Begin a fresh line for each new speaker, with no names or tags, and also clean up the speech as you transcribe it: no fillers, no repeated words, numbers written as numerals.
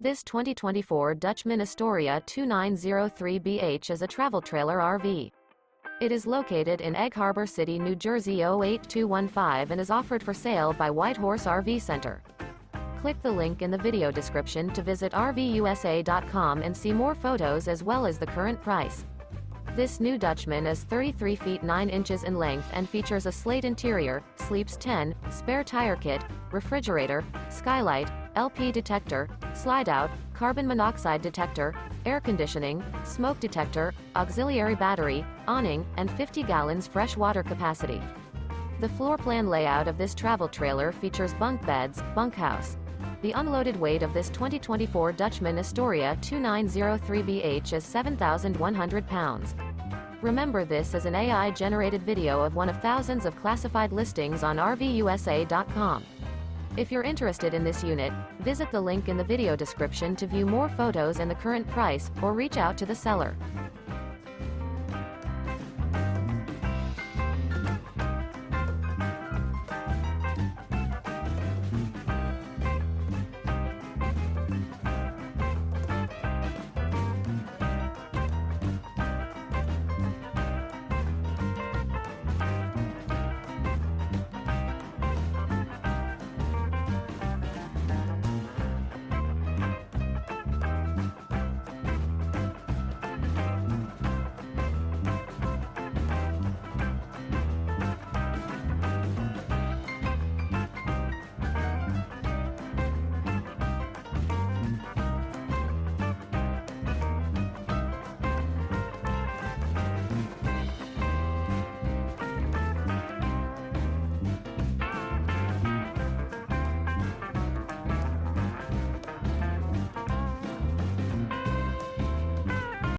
This 2024 Dutchmen Astoria 2903BH is a travel trailer RV. It is located in Egg Harbor City, New Jersey 08215 and is offered for sale by White Horse RV Center. Click the link in the video description to visit RVUSA.com and see more photos as well as the current price. This new Dutchman is 33 feet 9 inches in length and features a SLATE interior, sleeps 10, spare tire kit, refrigerator, skylight, LP detector, Slideout, carbon monoxide detector, air conditioning, smoke detector, auxiliary battery, awning, and 50 gallons fresh water capacity. The floor plan layout of this travel trailer features bunk beds, bunkhouse. The unloaded weight of this 2024 Dutchmen Astoria 2903BH is 7,100 pounds. Remember, this is an AI-generated video of one of thousands of classified listings on RVUSA.com. If you're interested in this unit, visit the link in the video description to view more photos and the current price, or reach out to the seller.